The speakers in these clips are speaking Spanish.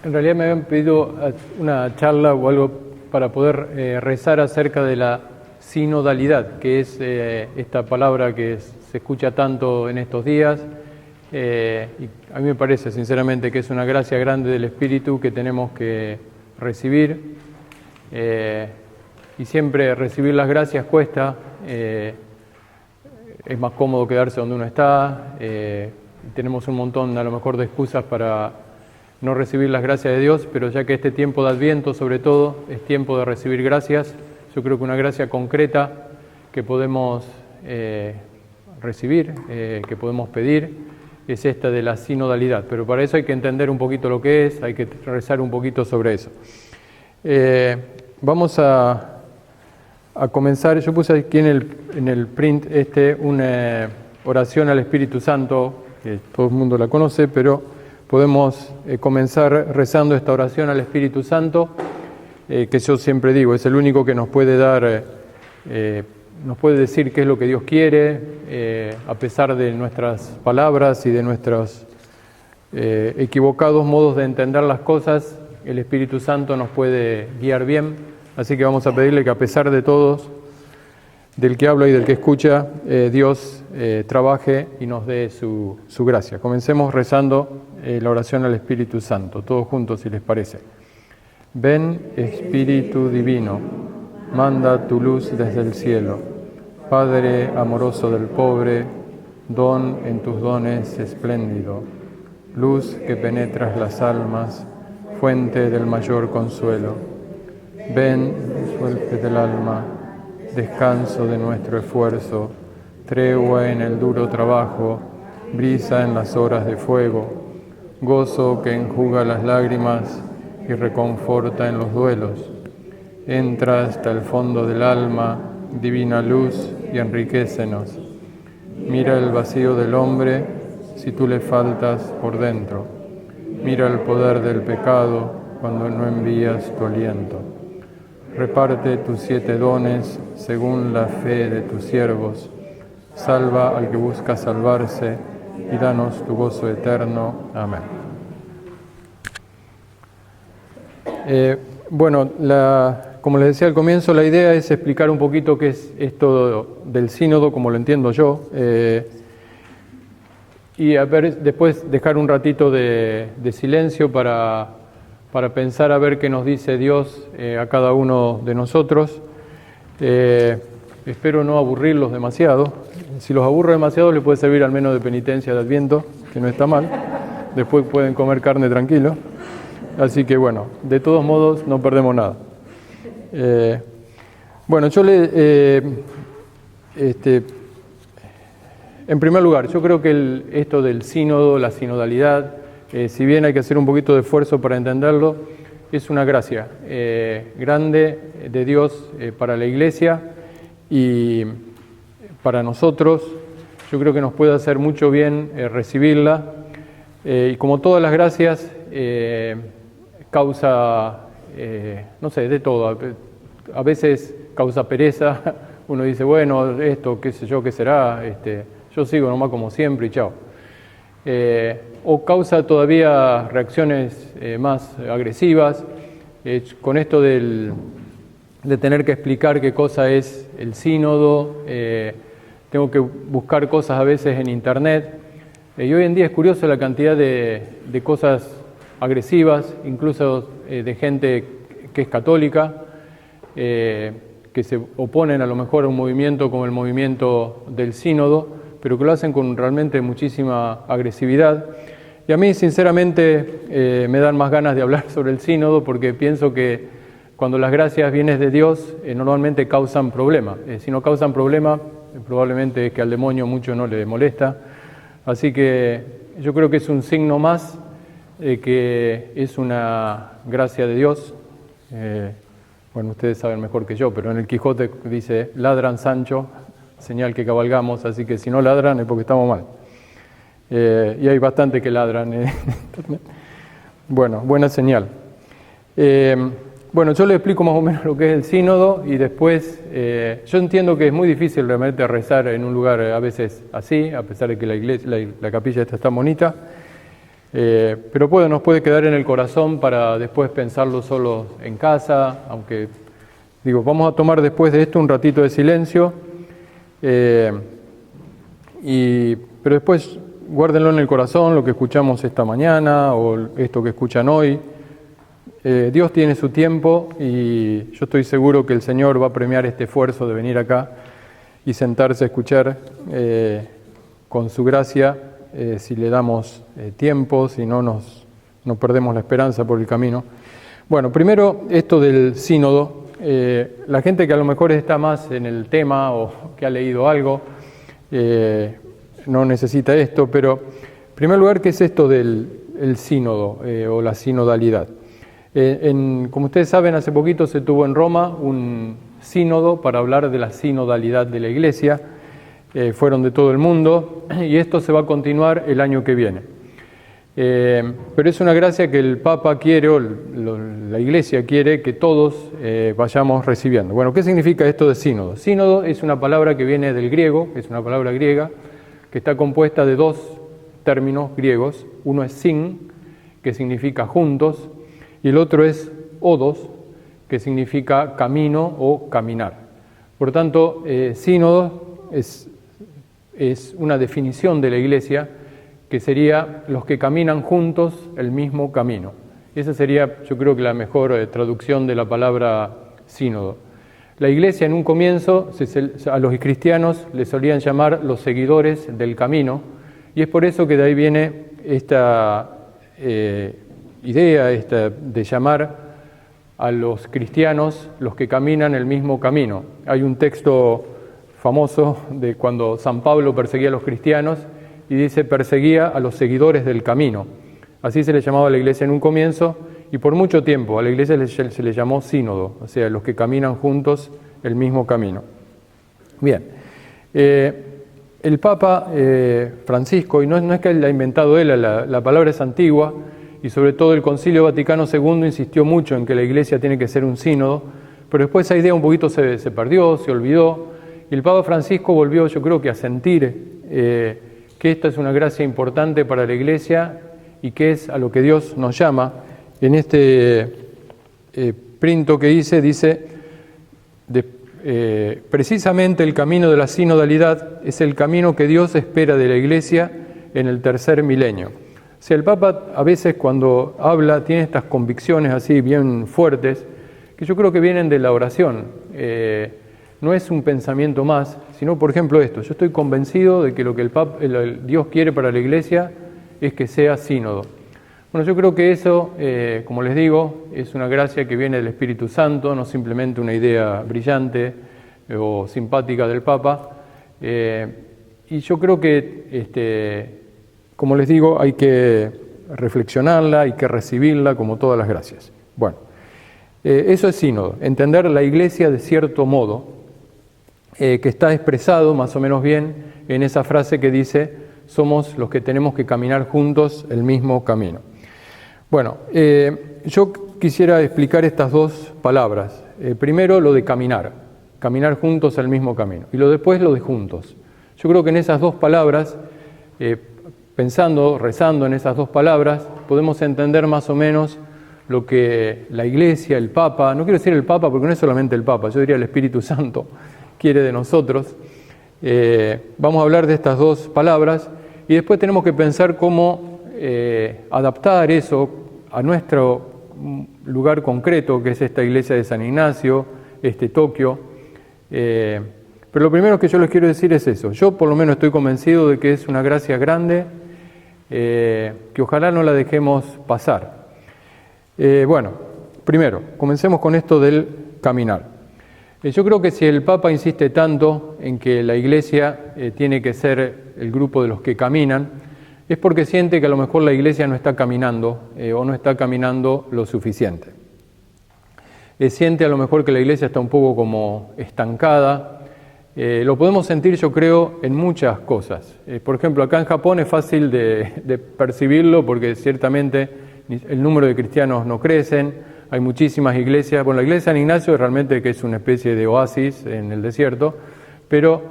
En realidad me habían pedido una charla o algo para poder rezar acerca de la sinodalidad, que es esta palabra que se escucha tanto en estos días. Y a mí me parece sinceramente que es una gracia grande del Espíritu que tenemos que recibir. Y siempre recibir las gracias cuesta. Es más cómodo quedarse donde uno está. Tenemos un montón a lo mejor de excusas para no recibir las gracias de Dios, pero ya que este tiempo de Adviento sobre todo es tiempo de recibir gracias, yo creo que una gracia concreta que podemos recibir, que podemos pedir, es esta de la sinodalidad. Pero para eso hay que entender un poquito lo que es, hay que rezar un poquito sobre eso. Vamos a comenzar. Yo puse aquí en el print una oración al Espíritu Santo, que todo el mundo la conoce, pero podemos comenzar rezando esta oración al Espíritu Santo, que yo siempre digo, es el único que nos puede dar, nos puede decir qué es lo que Dios quiere, a pesar de nuestras palabras y de nuestros equivocados modos de entender las cosas. El Espíritu Santo nos puede guiar bien, así que vamos a pedirle que a pesar de todos, del que habla y del que escucha, Dios trabaje y nos dé su gracia. Comencemos rezando la oración al Espíritu Santo, todos juntos si les parece. Ven, Espíritu Divino, manda tu luz desde el cielo. Padre amoroso del pobre, don en tus dones espléndido. Luz que penetras las almas, fuente del mayor consuelo. Ven, suelpe del alma, descanso de nuestro esfuerzo, tregua en el duro trabajo, brisa en las horas de fuego, gozo que enjuga las lágrimas y reconforta en los duelos. Entra hasta el fondo del alma, divina luz, y enriquécenos. Mira el vacío del hombre si tú le faltas por dentro. Mira el poder del pecado cuando no envías tu aliento. Reparte tus 7 dones según la fe de tus siervos. Salva al que busca salvarse y danos tu gozo eterno. Amén. Bueno, como les decía al comienzo, la idea es explicar un poquito qué es esto del sínodo, como lo entiendo yo, y a ver, después dejar un ratito de silencio para pensar a ver qué nos dice Dios a cada uno de nosotros. Espero no aburrirlos demasiado. Si los aburro demasiado, les puede servir al menos de penitencia de Adviento, que no está mal. Después pueden comer carne tranquilo. Así que bueno, de todos modos no perdemos nada. Bueno, yo en primer lugar, yo creo que esto del sínodo, la sinodalidad, si bien hay que hacer un poquito de esfuerzo para entenderlo, es una gracia grande de Dios para la Iglesia y para nosotros. Yo creo que nos puede hacer mucho bien recibirla, y como todas las gracias, causa, no sé, de todo. A veces causa pereza, uno dice, bueno, esto, qué sé yo, qué será, yo sigo nomás como siempre y chao. O causa todavía reacciones más agresivas, con esto de tener que explicar qué cosa es el sínodo, tengo que buscar cosas a veces en internet, y hoy en día es curioso la cantidad de cosas agresivas, incluso de gente que es católica, que se oponen a lo mejor a un movimiento como el movimiento del sínodo, pero que lo hacen con realmente muchísima agresividad. Y a mí, sinceramente, me dan más ganas de hablar sobre el sínodo, porque pienso que cuando las gracias vienen de Dios, normalmente causan problemas. Si no causan problemas, probablemente es que al demonio mucho no le molesta. Así que yo creo que es un signo más que es una gracia de Dios. Bueno, ustedes saben mejor que yo, pero en el Quijote dice, ladran Sancho, señal que cabalgamos, así que si no ladran es porque estamos mal. Y hay bastante que ladran. Bueno, buena señal. Bueno, yo les explico más o menos lo que es el sínodo y después, yo entiendo que es muy difícil realmente rezar en un lugar a veces así, a pesar de que la iglesia, la capilla esta está bonita. Pero nos puede quedar en el corazón para después pensarlo solo en casa, aunque vamos a tomar después de esto un ratito de silencio, pero después guárdenlo en el corazón, lo que escuchamos esta mañana o esto que escuchan hoy. Dios tiene su tiempo y yo estoy seguro que el Señor va a premiar este esfuerzo de venir acá y sentarse a escuchar con su gracia, si le damos tiempo, si no perdemos la esperanza por el camino. Bueno, primero esto del sínodo. La gente que a lo mejor está más en el tema o que ha leído algo, no necesita esto, pero en primer lugar, ¿qué es esto del sínodo o la sinodalidad? Como ustedes saben, hace poquito se tuvo en Roma un sínodo para hablar de la sinodalidad de la Iglesia. Fueron de todo el mundo y esto se va a continuar el año que viene. Pero es una gracia que el Papa quiere, o la Iglesia quiere, que todos vayamos recibiendo. Bueno, ¿qué significa esto de sínodo? Sínodo es una palabra que viene del griego, es una palabra griega, que está compuesta de dos términos griegos. Uno es sin, que significa juntos, y el otro es odos, que significa camino o caminar. Por tanto, sínodo es una definición de la Iglesia que sería los que caminan juntos el mismo camino. Esa sería, yo creo que la mejor traducción de la palabra sínodo. La Iglesia en un comienzo, a los cristianos les solían llamar los seguidores del camino, y es por eso que de ahí viene esta idea de llamar a los cristianos los que caminan el mismo camino. Hay un texto famoso de cuando San Pablo perseguía a los cristianos y dice perseguía a los seguidores del camino. Así se le llamaba a la Iglesia en un comienzo y por mucho tiempo a la Iglesia se le llamó sínodo, o sea, los que caminan juntos el mismo camino. Bien, el Papa Francisco, y no es que la ha inventado él, la palabra es antigua, y sobre todo el Concilio Vaticano II insistió mucho en que la Iglesia tiene que ser un sínodo, pero después esa idea un poquito se perdió, se olvidó, y el Papa Francisco volvió, yo creo que a sentir que esta es una gracia importante para la Iglesia y que es a lo que Dios nos llama. En este printo que dice, precisamente el camino de la sinodalidad es el camino que Dios espera de la Iglesia en el tercer milenio. O sea, el Papa a veces cuando habla tiene estas convicciones así bien fuertes, que yo creo que vienen de la oración. No es un pensamiento más, sino por ejemplo esto: yo estoy convencido de que lo que Dios quiere para la Iglesia es que sea sínodo. Bueno, yo creo que eso, como les digo, es una gracia que viene del Espíritu Santo, no simplemente una idea brillante o simpática del Papa. Y yo creo que, como les digo, hay que reflexionarla, hay que recibirla como todas las gracias. Bueno, eso es sínodo, entender la Iglesia de cierto modo, que está expresado más o menos bien en esa frase que dice: somos los que tenemos que caminar juntos el mismo camino. Bueno, yo quisiera explicar estas dos palabras. Primero lo de caminar juntos el mismo camino, y después lo de juntos. Yo creo que en esas dos palabras, rezando en esas dos palabras, podemos entender más o menos lo que la Iglesia, el Papa, no quiero decir el Papa porque no es solamente el Papa, yo diría el Espíritu Santo, quiere de nosotros. Vamos a hablar de estas dos palabras y después tenemos que pensar cómo adaptar eso a nuestro lugar concreto, que es esta iglesia de San Ignacio, Tokio. Pero lo primero que yo les quiero decir es eso. Yo por lo menos estoy convencido de que es una gracia grande, que ojalá no la dejemos pasar. Bueno, primero, comencemos con esto del caminar. Yo creo que si el Papa insiste tanto en que la Iglesia tiene que ser el grupo de los que caminan, es porque siente que a lo mejor la Iglesia no está caminando o no está caminando lo suficiente. Siente a lo mejor que la Iglesia está un poco como estancada. Lo podemos sentir, yo creo, en muchas cosas. Por ejemplo, acá en Japón es fácil de percibirlo porque ciertamente el número de cristianos no crecen. Hay muchísimas iglesias. Bueno, la iglesia de San Ignacio realmente que es una especie de oasis en el desierto, pero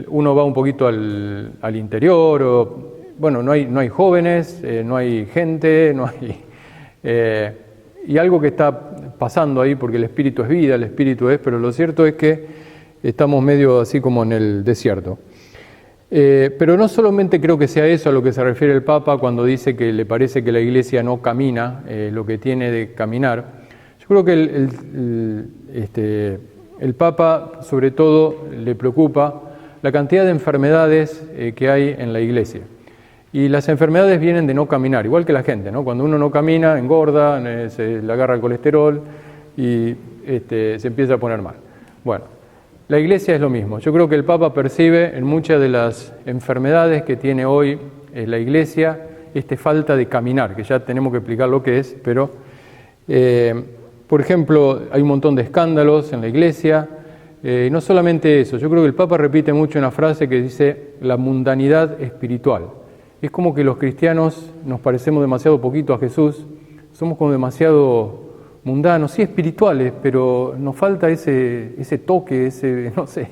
uno va un poquito al interior, bueno, no hay jóvenes, no hay gente, no hay... y algo que está pasando ahí, porque el espíritu es vida, el espíritu es, pero lo cierto es que estamos medio así como en el desierto. Pero no solamente creo que sea eso a lo que se refiere el Papa cuando dice que le parece que la Iglesia no camina lo que tiene de caminar. Yo creo que el Papa sobre todo le preocupa la cantidad de enfermedades que hay en la Iglesia. Y las enfermedades vienen de no caminar, igual que la gente, ¿no? Cuando uno no camina, engorda, se le agarra el colesterol y se empieza a poner mal. Bueno, la Iglesia es lo mismo. Yo creo que el Papa percibe en muchas de las enfermedades que tiene hoy la Iglesia falta de caminar, que ya tenemos que explicar lo que es, pero, por ejemplo, hay un montón de escándalos en la Iglesia. No solamente eso, yo creo que el Papa repite mucho una frase que dice la mundanidad espiritual. Es como que los cristianos nos parecemos demasiado poquito a Jesús, somos como demasiado mundanos, sí espirituales, pero nos falta ese toque, no sé,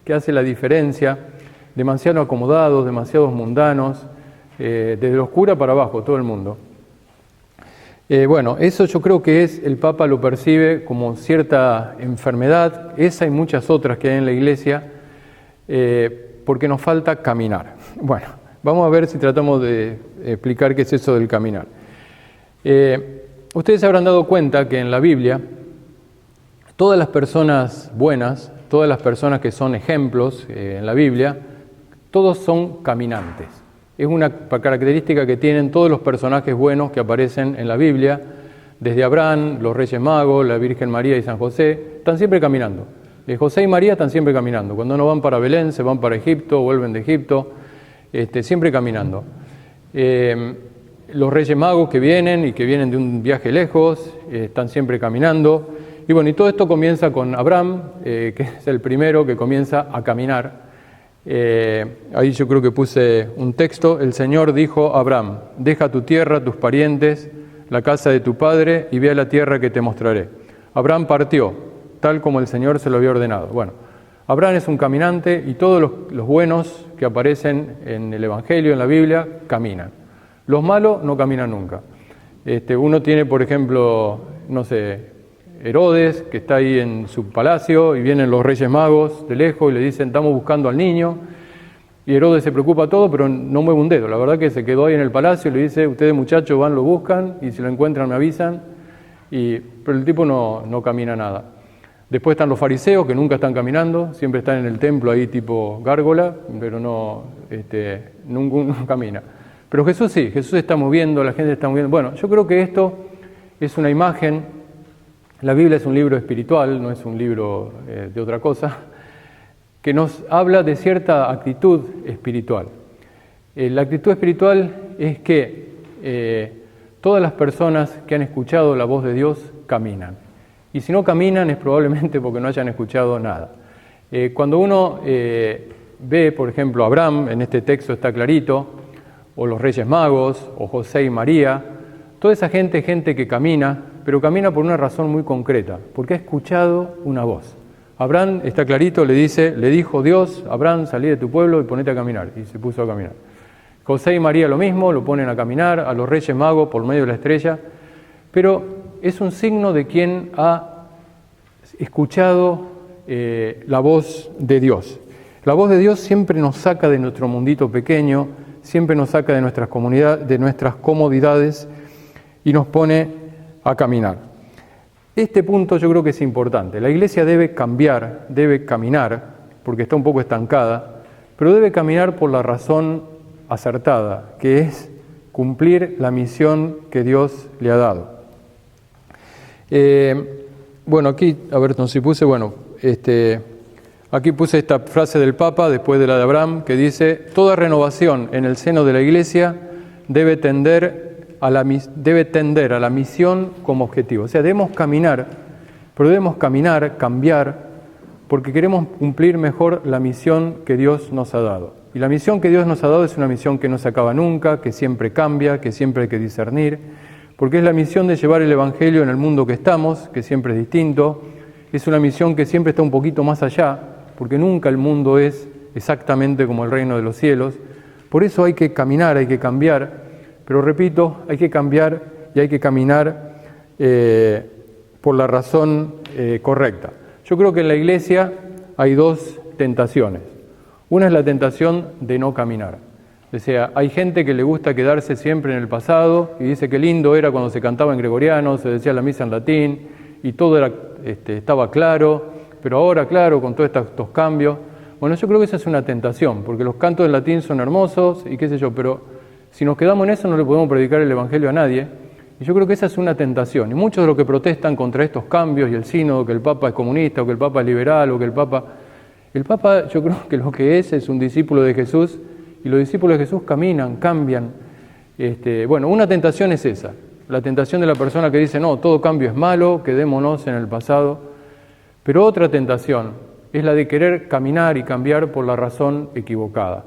que hace la diferencia, demasiado acomodados, demasiados mundanos, desde los curas para abajo, todo el mundo. Bueno, eso yo creo que el Papa lo percibe como cierta enfermedad, esa y muchas otras que hay en la Iglesia, porque nos falta caminar. Bueno, vamos a ver si tratamos de explicar qué es eso del caminar. Ustedes se habrán dado cuenta que en la Biblia, todas las personas buenas, todas las personas que son ejemplos en la Biblia, todos son caminantes. Es una característica que tienen todos los personajes buenos que aparecen en la Biblia, desde Abraham, los Reyes Magos, la Virgen María y San José, están siempre caminando. José y María están siempre caminando. Cuando no van para Belén, se van para Egipto, vuelven de Egipto, siempre caminando. Los Reyes Magos que vienen de un viaje lejos, están siempre caminando. Y bueno, y todo esto comienza con Abraham, que es el primero que comienza a caminar. Ahí yo creo que puse un texto. El Señor dijo a Abraham: deja tu tierra, tus parientes, la casa de tu padre y ve a la tierra que te mostraré. Abraham partió, tal como el Señor se lo había ordenado. Bueno, Abraham es un caminante y todos los buenos que aparecen en el Evangelio, en la Biblia, caminan. Los malos no caminan nunca. Uno tiene, por ejemplo, no sé, Herodes, que está ahí en su palacio, y vienen los Reyes Magos de lejos y le dicen: estamos buscando al niño. Y Herodes se preocupa todo, pero no mueve un dedo. La verdad que se quedó ahí en el palacio y le dice: ustedes muchachos van, lo buscan, y si lo encuentran me avisan. Pero el tipo no camina nada. Después están los fariseos, que nunca están caminando, siempre están en el templo ahí tipo gárgola, pero nunca camina. Pero Jesús sí, Jesús está moviendo, la gente está moviendo. Bueno, yo creo que esto es una imagen. La Biblia es un libro espiritual, no es un libro de otra cosa, que nos habla de cierta actitud espiritual. La actitud espiritual es que todas las personas que han escuchado la voz de Dios caminan. Y si no caminan es probablemente porque no hayan escuchado nada. Cuando uno ve, por ejemplo, a Abraham, en este texto está clarito, o los Reyes Magos, o José y María, toda esa gente que camina, pero camina por una razón muy concreta, porque ha escuchado una voz. Abraham, está clarito, le dijo Dios: Abraham, salí de tu pueblo y ponete a caminar, y se puso a caminar. José y María lo mismo, lo ponen a caminar, a los Reyes Magos por medio de la estrella, pero es un signo de quien ha escuchado la voz de Dios. La voz de Dios siempre nos saca de nuestro mundito pequeño, siempre nos saca de nuestras comunidades, de nuestras comodidades, y nos pone a caminar. Este punto yo creo que es importante. La Iglesia debe cambiar, debe caminar, porque está un poco estancada, pero debe caminar por la razón acertada, que es cumplir la misión que Dios le ha dado. Bueno, aquí, a ver, no sé si puse, aquí puse esta frase del Papa, después de la de Abraham, que dice: toda renovación en el seno de la Iglesia debe tender a la misión como objetivo. O sea, debemos caminar, pero debemos caminar, cambiar, porque queremos cumplir mejor la misión que Dios nos ha dado. Y la misión que Dios nos ha dado es una misión que no se acaba nunca, que siempre cambia, que siempre hay que discernir, porque es la misión de llevar el Evangelio en el mundo que estamos, que siempre es distinto. Es una misión que siempre está un poquito más allá, porque nunca el mundo es exactamente como el reino de los cielos, Por eso hay que caminar, hay que cambiar, pero repito, hay que cambiar y hay que caminar por la razón correcta. Yo creo que en la iglesia hay dos tentaciones. Una es la tentación de no caminar. O sea, hay gente que le gusta quedarse siempre en el pasado y dice que lindo era cuando se cantaba en gregoriano, se decía la misa en latín y todo era, estaba claro, pero ahora, claro, con todos estos cambios. Bueno, yo creo que esa es una tentación, porque los cantos en latín son hermosos y qué sé yo, pero si nos quedamos en eso no le podemos predicar el Evangelio a nadie. Y yo creo que esa es una tentación. Y muchos de los que protestan contra estos cambios y el sínodo, que el Papa es comunista o que el Papa es liberal o que el Papa yo creo que lo que es un discípulo de Jesús y los discípulos de Jesús caminan, cambian. Bueno, una tentación es esa, la tentación de la persona que dice, no, todo cambio es malo, quedémonos en el pasado. Pero otra tentación es la de querer caminar y cambiar por la razón equivocada.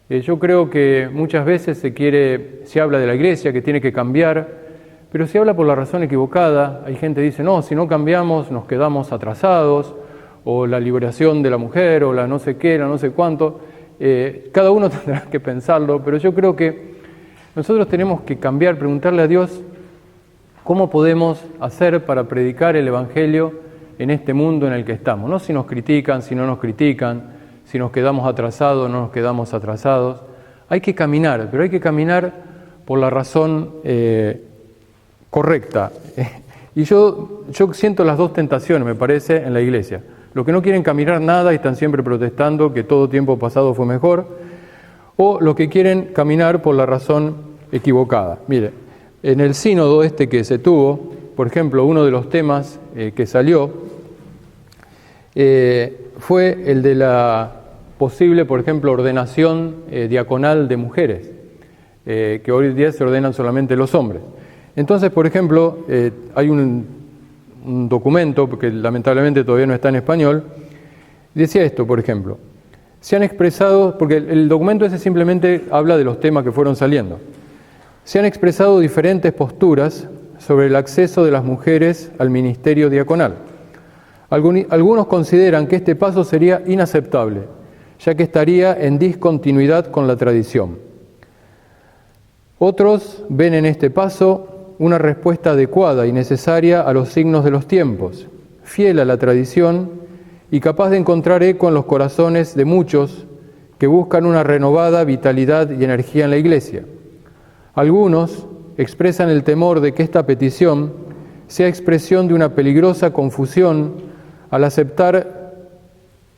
Yo creo que muchas veces se habla de la iglesia que tiene que cambiar, pero se habla por la razón equivocada. Hay gente que dice, no, si no cambiamos nos quedamos atrasados, o la liberación de la mujer, o la no sé qué, la no sé cuánto. Cada uno tendrá que pensarlo, pero yo creo que nosotros tenemos que cambiar, preguntarle a Dios cómo podemos hacer para predicar el Evangelio en este mundo en el que estamos. No si nos critican, si no nos critican, si nos quedamos atrasados o no nos quedamos atrasados. Hay que caminar, pero hay que caminar por la razón correcta. Y yo siento las dos tentaciones, me parece, en la iglesia. Los que no quieren caminar nada y están siempre protestando que todo tiempo pasado fue mejor, o los que quieren caminar por la razón equivocada. Mire, en el sínodo que se tuvo, por ejemplo, uno de los temas que salió fue el de la posible, por ejemplo, ordenación diaconal de mujeres, que hoy día se ordenan solamente los hombres. Entonces, por ejemplo, hay un documento, porque lamentablemente todavía no está en español, decía esto, por ejemplo, se han expresado, porque el documento ese simplemente habla de los temas que fueron saliendo, se han expresado diferentes posturas sobre el acceso de las mujeres al ministerio diaconal. Algunos consideran que este paso sería inaceptable, ya que estaría en discontinuidad con la tradición. Otros ven en este paso una respuesta adecuada y necesaria a los signos de los tiempos, fiel a la tradición y capaz de encontrar eco en los corazones de muchos que buscan una renovada vitalidad y energía en la Iglesia. Algunos expresan el temor de que esta petición sea expresión de una peligrosa confusión al aceptar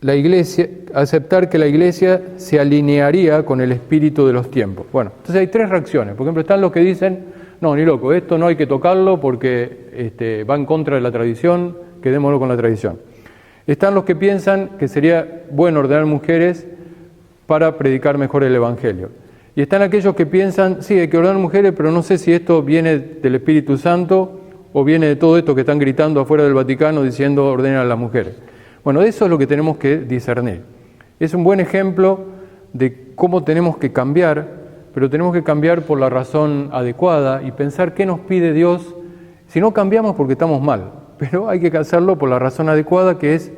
que la Iglesia se alinearía con el espíritu de los tiempos. Bueno, entonces hay tres reacciones. Por ejemplo, están los que dicen, no, ni loco, esto no hay que tocarlo porque va en contra de la tradición, quedémoslo con la tradición. Están los que piensan que sería bueno ordenar mujeres para predicar mejor el Evangelio. Y están aquellos que piensan, sí, hay que ordenar mujeres, pero no sé si esto viene del Espíritu Santo o viene de todo esto que están gritando afuera del Vaticano diciendo ordenen a las mujeres. Bueno, eso es lo que tenemos que discernir. Es un buen ejemplo de cómo tenemos que cambiar, pero tenemos que cambiar por la razón adecuada y pensar qué nos pide Dios. Si no cambiamos porque estamos mal, pero hay que hacerlo por la razón adecuada, que es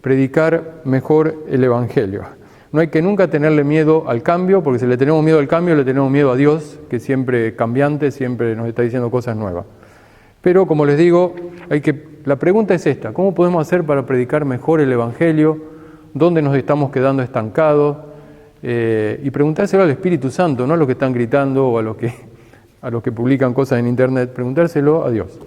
predicar mejor el Evangelio. No hay que nunca tenerle miedo al cambio, porque si le tenemos miedo al cambio, le tenemos miedo a Dios, que siempre cambiante, siempre nos está diciendo cosas nuevas. Pero como les digo, la pregunta es esta: ¿cómo podemos hacer para predicar mejor el Evangelio? ¿Dónde nos estamos quedando estancados? Y preguntárselo al Espíritu Santo, no a los que están gritando o a los que publican cosas en internet, preguntárselo a Dios.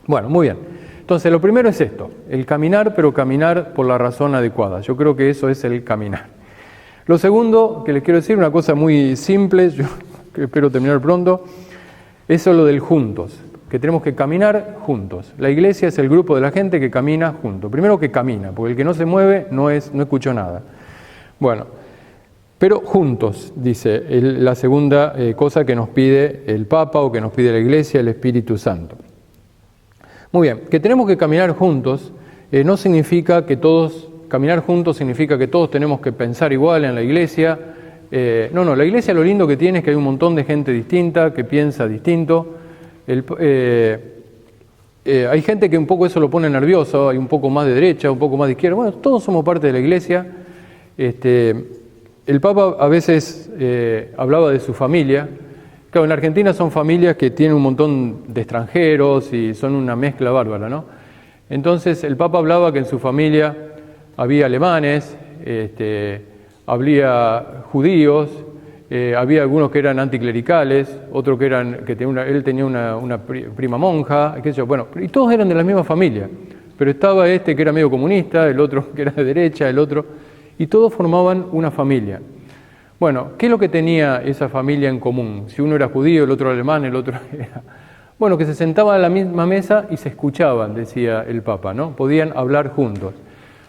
Bueno, muy bien. Entonces, lo primero es esto, el caminar, pero caminar por la razón adecuada. Yo creo que eso es el caminar. Lo segundo que les quiero decir, una cosa muy simple, yo espero terminar pronto, eso es lo del juntos, que tenemos que caminar juntos. La iglesia es el grupo de la gente que camina juntos. Primero que camina, porque el que no se mueve no escuchó nada. Bueno, pero juntos, dice la segunda cosa que nos pide el Papa o que nos pide la Iglesia, el Espíritu Santo. Muy bien, que tenemos que caminar juntos no significa que caminar juntos significa que todos tenemos que pensar igual en la Iglesia. No, la Iglesia lo lindo que tiene es que hay un montón de gente distinta, que piensa distinto. Hay gente que un poco eso lo pone nervioso, hay un poco más de derecha, un poco más de izquierda. Bueno, todos somos parte de la Iglesia. el Papa a veces hablaba de su familia. Claro, en la Argentina son familias que tienen un montón de extranjeros y son una mezcla bárbara, ¿no? Entonces el Papa hablaba que en su familia había alemanes, había judíos, había algunos que eran anticlericales, otros que él tenía una prima monja, qué sé yo, bueno, y todos eran de la misma familia, pero estaba este que era medio comunista, el otro que era de derecha, el otro, y todos formaban una familia. Bueno, ¿qué es lo que tenía esa familia en común? Si uno era judío, el otro alemán, el otro era... Bueno, que se sentaban a la misma mesa y se escuchaban, decía el Papa, ¿no? Podían hablar juntos.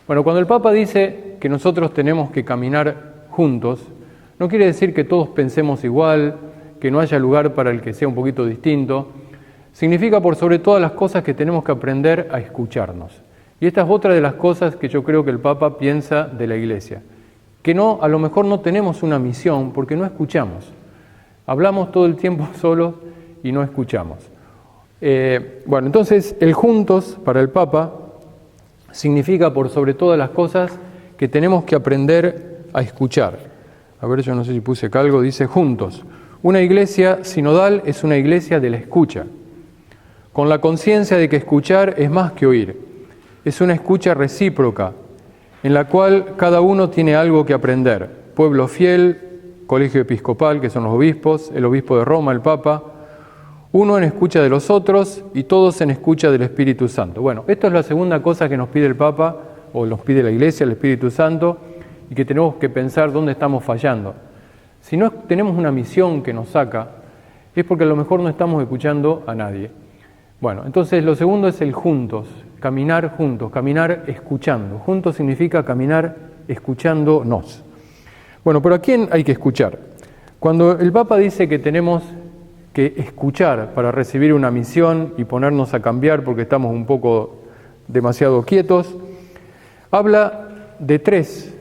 Bueno, cuando el Papa dice que nosotros tenemos que caminar juntos, no quiere decir que todos pensemos igual, que no haya lugar para el que sea un poquito distinto. Significa por sobre todas las cosas que tenemos que aprender a escucharnos. Y esta es otra de las cosas que yo creo que el Papa piensa de la Iglesia. Que no, a lo mejor no tenemos una misión porque no escuchamos. Hablamos todo el tiempo solos y no escuchamos. Bueno, entonces el juntos para el Papa significa por sobre todas las cosas que tenemos que aprender a escuchar. A ver, yo no sé si puse acá algo, dice juntos. Una iglesia sinodal es una iglesia de la escucha, con la conciencia de que escuchar es más que oír. Es una escucha recíproca, en la cual cada uno tiene algo que aprender. Pueblo fiel, colegio episcopal, que son los obispos, el obispo de Roma, el Papa, uno en escucha de los otros y todos en escucha del Espíritu Santo. Bueno, esto es la segunda cosa que nos pide el Papa, o nos pide la Iglesia, el Espíritu Santo, y que tenemos que pensar dónde estamos fallando. Si no tenemos una misión que nos saca, es porque a lo mejor no estamos escuchando a nadie. Bueno, entonces lo segundo es el juntos, caminar juntos, caminar escuchando. Juntos significa caminar escuchándonos. Bueno, ¿pero a quién hay que escuchar? Cuando el Papa dice que tenemos que escuchar para recibir una misión y ponernos a cambiar porque estamos un poco demasiado quietos, habla de tres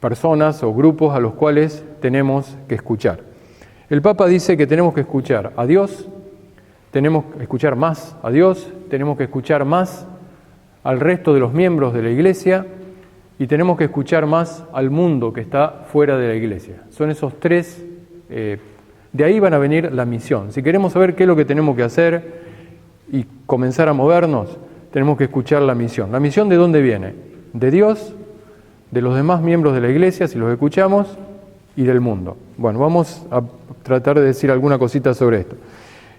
personas o grupos a los cuales tenemos que escuchar. El Papa dice que tenemos que escuchar a Dios, tenemos que escuchar más a Dios, tenemos que escuchar más al resto de los miembros de la Iglesia y tenemos que escuchar más al mundo que está fuera de la Iglesia. Son esos tres, de ahí van a venir la misión. Si queremos saber qué es lo que tenemos que hacer y comenzar a movernos, tenemos que escuchar la misión. ¿La misión de dónde viene? De Dios, de los demás miembros de la Iglesia, si los escuchamos, y del mundo. Bueno, vamos a tratar de decir alguna cosita sobre esto.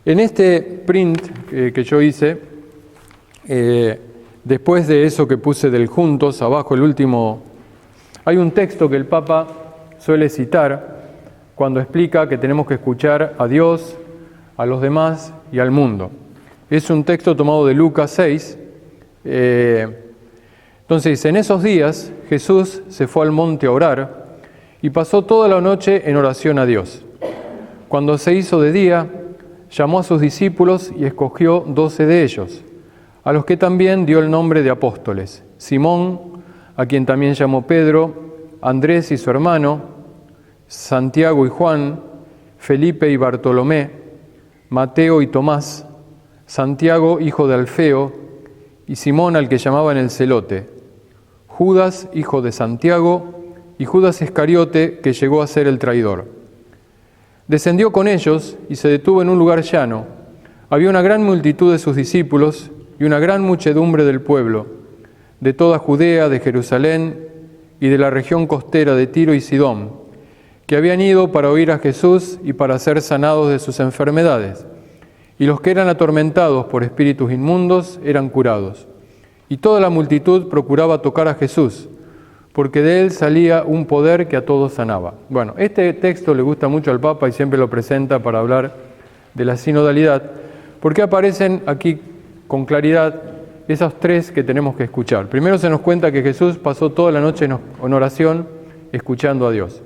En este print que yo hice, después de eso que puse del juntos, abajo el último, hay un texto que el Papa suele citar cuando explica que tenemos que escuchar a Dios, a los demás y al mundo. Es un texto tomado de Lucas 6. Entonces, en esos días Jesús se fue al monte a orar y pasó toda la noche en oración a Dios. Cuando se hizo de día, llamó a sus discípulos y escogió 12 de ellos, a los que también dio el nombre de apóstoles: Simón, a quien también llamó Pedro, Andrés y su hermano, Santiago y Juan, Felipe y Bartolomé, Mateo y Tomás, Santiago hijo de Alfeo, y Simón al que llamaban el Celote, Judas hijo de Santiago, y Judas Iscariote, que llegó a ser el traidor. Descendió con ellos y se detuvo en un lugar llano. Había una gran multitud de sus discípulos y una gran muchedumbre del pueblo, de toda Judea, de Jerusalén y de la región costera de Tiro y Sidón, que habían ido para oír a Jesús y para ser sanados de sus enfermedades. Y los que eran atormentados por espíritus inmundos eran curados. Y toda la multitud procuraba tocar a Jesús, porque de él salía un poder que a todos sanaba. Bueno, este texto le gusta mucho al Papa y siempre lo presenta para hablar de la sinodalidad, porque aparecen aquí con claridad esos tres que tenemos que escuchar. Primero se nos cuenta que Jesús pasó toda la noche en oración escuchando a Dios.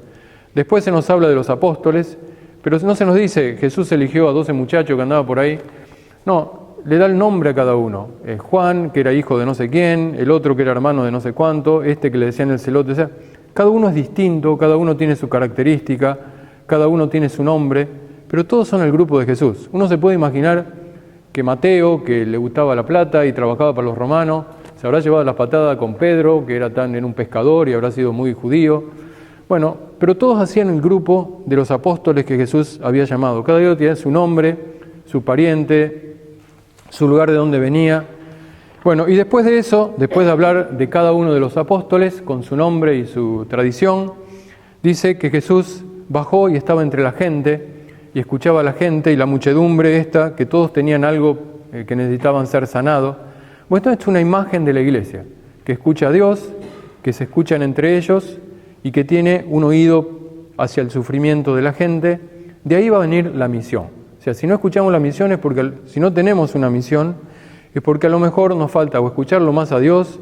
Después se nos habla de los apóstoles, pero no se nos dice Jesús eligió a 12 muchachos que andaban por ahí. No, le da el nombre a cada uno. Juan, que era hijo de no sé quién, el otro que era hermano de no sé cuánto, este que le decían el celote. O sea, cada uno es distinto, cada uno tiene su característica, cada uno tiene su nombre, pero todos son el grupo de Jesús. Uno se puede imaginar que Mateo, que le gustaba la plata y trabajaba para los romanos, se habrá llevado las patadas con Pedro, que era un pescador y habrá sido muy judío. Bueno, pero todos hacían el grupo de los apóstoles que Jesús había llamado. Cada uno tenía su nombre, su pariente, su lugar de donde venía. Bueno, y después de eso, después de hablar de cada uno de los apóstoles con su nombre y su tradición, dice que Jesús bajó y estaba entre la gente y escuchaba a la gente y la muchedumbre esta, que todos tenían algo que necesitaban ser sanados. Bueno, esto es una imagen de la iglesia, que escucha a Dios, que se escuchan entre ellos y que tiene un oído hacia el sufrimiento de la gente. De ahí va a venir la misión. O sea, si no escuchamos la misión es porque, si no tenemos una misión, es porque a lo mejor nos falta o escucharlo más a Dios,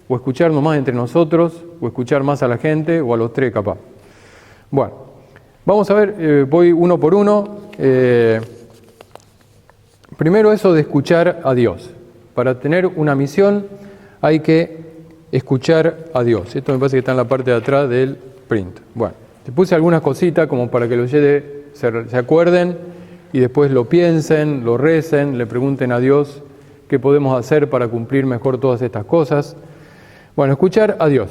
o escucharnos más entre nosotros, o escuchar más a la gente, o a los tres capaz. Bueno, vamos a ver, voy uno por uno. Primero eso de escuchar a Dios. Para tener una misión hay que escuchar a Dios. Esto me parece que está en la parte de atrás del print. Bueno, te puse algunas cositas como para que los se acuerden y después lo piensen, lo recen, le pregunten a Dios qué podemos hacer para cumplir mejor todas estas cosas. Bueno, escuchar a Dios.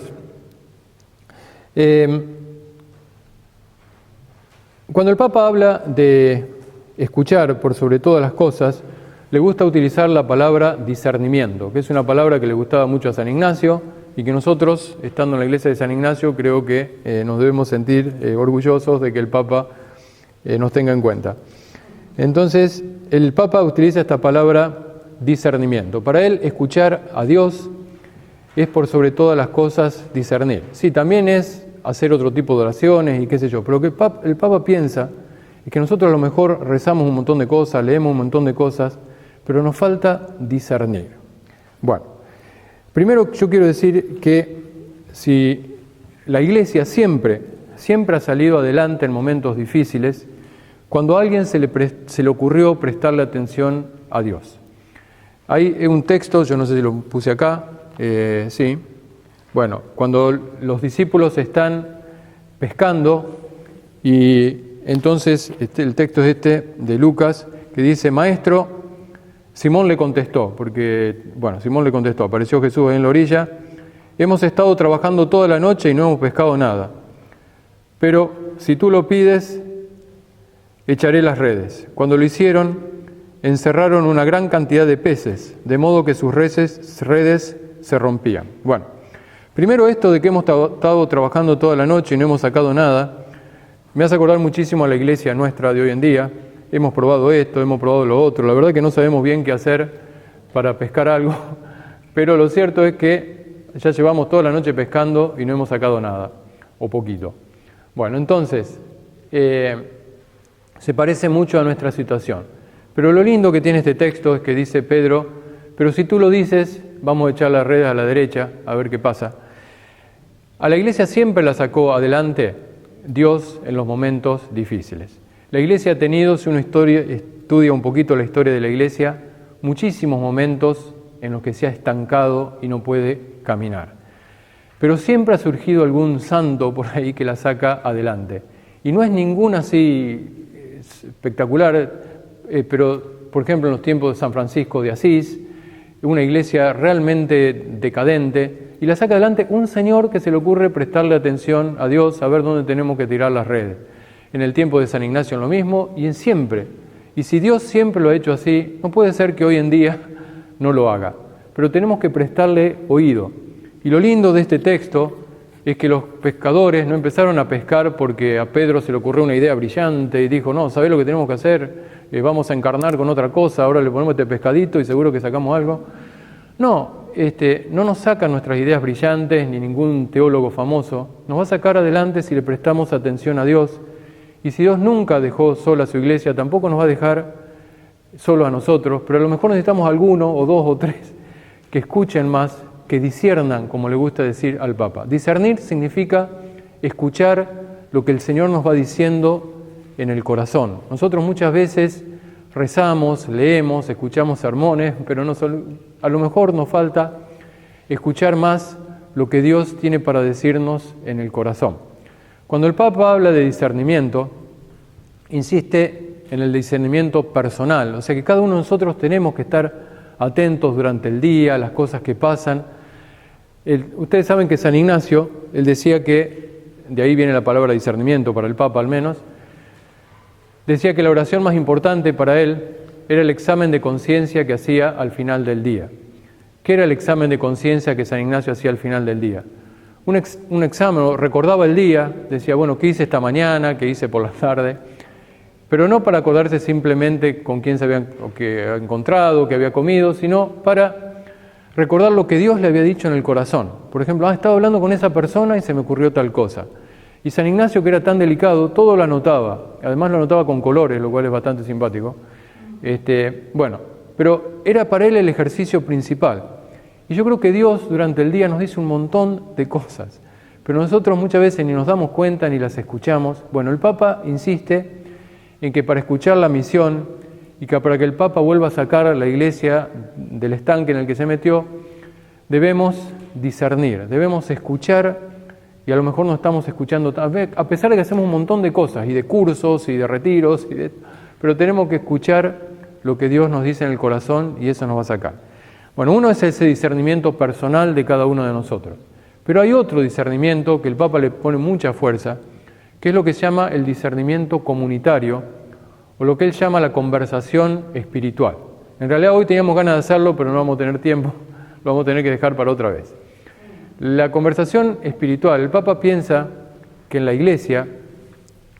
Cuando el Papa habla de escuchar por sobre todas las cosas, le gusta utilizar la palabra discernimiento, que es una palabra que le gustaba mucho a San Ignacio y que nosotros, estando en la iglesia de San Ignacio, creo que nos debemos sentir orgullosos de que el Papa nos tenga en cuenta. Entonces, el Papa utiliza esta palabra discernimiento. Para él, escuchar a Dios es por sobre todas las cosas discernir. Sí, también es hacer otro tipo de oraciones y qué sé yo, pero que el Papa piensa es que nosotros a lo mejor rezamos un montón de cosas, leemos un montón de cosas, pero nos falta discernir. Bueno, primero yo quiero decir que si la Iglesia siempre ha salido adelante en momentos difíciles, cuando a alguien se le ocurrió prestarle atención a Dios. Hay un texto, yo no sé si lo puse acá, sí. Bueno, cuando los discípulos están pescando y entonces el texto es este de Lucas que dice, Maestro, Simón le contestó, Simón le contestó, apareció Jesús ahí en la orilla, hemos estado trabajando toda la noche y no hemos pescado nada, pero si tú lo pides, echaré las redes. Cuando lo hicieron, encerraron una gran cantidad de peces, de modo que sus redes se rompían. Bueno, primero esto de que hemos estado trabajando toda la noche y no hemos sacado nada, me hace acordar muchísimo a la iglesia nuestra de hoy en día. Hemos probado esto, hemos probado lo otro, la verdad que no sabemos bien qué hacer para pescar algo, pero lo cierto es que ya llevamos toda la noche pescando y no hemos sacado nada, o poquito. Bueno, entonces, se parece mucho a nuestra situación. Pero lo lindo que tiene este texto es que dice Pedro, pero si tú lo dices, vamos a echar las redes a la derecha, a ver qué pasa. A la iglesia siempre la sacó adelante Dios en los momentos difíciles. La iglesia ha tenido, si uno estudia un poquito la historia de la iglesia, muchísimos momentos en los que se ha estancado y no puede caminar. Pero siempre ha surgido algún santo por ahí que la saca adelante. Y no es ninguna así espectacular, pero por ejemplo en los tiempos de San Francisco de Asís, una iglesia realmente decadente, y la saca adelante un señor que se le ocurre prestarle atención a Dios, a ver dónde tenemos que tirar las redes. En el tiempo de San Ignacio lo mismo, y en siempre. Y si Dios siempre lo ha hecho así, no puede ser que hoy en día no lo haga. Pero tenemos que prestarle oído. Y lo lindo de este texto es que los pescadores no empezaron a pescar porque a Pedro se le ocurrió una idea brillante y dijo, no, ¿sabés lo que tenemos que hacer? Vamos a encarnar con otra cosa, ahora le ponemos este pescadito y seguro que sacamos algo. No, no nos sacan nuestras ideas brillantes ni ningún teólogo famoso. Nos va a sacar adelante si le prestamos atención a Dios. Y si Dios nunca dejó sola a su iglesia, tampoco nos va a dejar solo a nosotros, pero a lo mejor necesitamos alguno o dos o tres que escuchen más, que disciernan, como le gusta decir al Papa. Discernir significa escuchar lo que el Señor nos va diciendo en el corazón. Nosotros muchas veces rezamos, leemos, escuchamos sermones, pero a lo mejor nos falta escuchar más lo que Dios tiene para decirnos en el corazón. Cuando el Papa habla de discernimiento, insiste en el discernimiento personal, o sea que cada uno de nosotros tenemos que estar atentos durante el día, las cosas que pasan. Ustedes saben que San Ignacio, él decía que de ahí viene la palabra discernimiento para el Papa al menos, decía que la oración más importante para él era el examen de conciencia que hacía al final del día. ¿Qué era el examen de conciencia que San Ignacio hacía al final del día? Un examen, recordaba el día, decía, bueno, ¿qué hice esta mañana? ¿Qué hice por la tarde? Pero no para acordarse simplemente con quién se había encontrado, qué había comido, sino para recordar lo que Dios le había dicho en el corazón. Por ejemplo, estaba hablando con esa persona y se me ocurrió tal cosa. Y San Ignacio, que era tan delicado, todo lo anotaba. Además lo anotaba con colores, lo cual es bastante simpático. Pero era para él el ejercicio principal. Y yo creo que Dios durante el día nos dice un montón de cosas, pero nosotros muchas veces ni nos damos cuenta ni las escuchamos. Bueno, el Papa insiste en que para escuchar la misión y que para que el Papa vuelva a sacar a la Iglesia del estanque en el que se metió, debemos discernir, debemos escuchar, y a lo mejor no estamos escuchando, a pesar de que hacemos un montón de cosas, y de cursos, y de retiros, pero tenemos que escuchar lo que Dios nos dice en el corazón, y eso nos va a sacar. Bueno, uno es ese discernimiento personal de cada uno de nosotros, pero hay otro discernimiento que el Papa le pone mucha fuerza, que es lo que se llama el discernimiento comunitario, o lo que él llama la conversación espiritual. En realidad hoy teníamos ganas de hacerlo, pero no vamos a tener tiempo, lo vamos a tener que dejar para otra vez. La conversación espiritual, el Papa piensa que en la Iglesia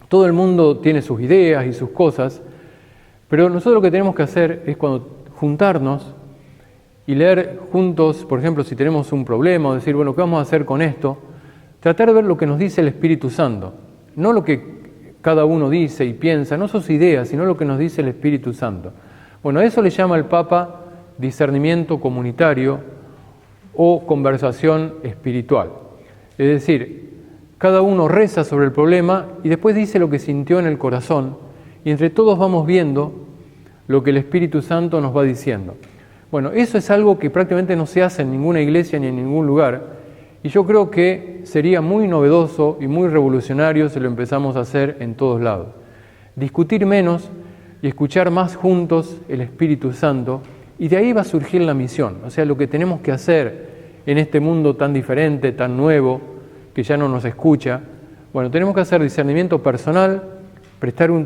todo el mundo tiene sus ideas y sus cosas, pero nosotros lo que tenemos que hacer es cuando juntarnos y leer juntos, por ejemplo, si tenemos un problema, o decir, bueno, ¿qué vamos a hacer con esto? Tratar de ver lo que nos dice el Espíritu Santo, no lo que cada uno dice y piensa, no sus ideas, sino lo que nos dice el Espíritu Santo. Bueno, a eso le llama el Papa discernimiento comunitario o conversación espiritual. Es decir, cada uno reza sobre el problema y después dice lo que sintió en el corazón, y entre todos vamos viendo lo que el Espíritu Santo nos va diciendo. Bueno, eso es algo que prácticamente no se hace en ninguna iglesia ni en ningún lugar, y yo creo que sería muy novedoso y muy revolucionario si lo empezamos a hacer en todos lados. Discutir menos y escuchar más juntos el Espíritu Santo, y de ahí va a surgir la misión, o sea, lo que tenemos que hacer en este mundo tan diferente, tan nuevo, que ya no nos escucha. Bueno, tenemos que hacer discernimiento personal,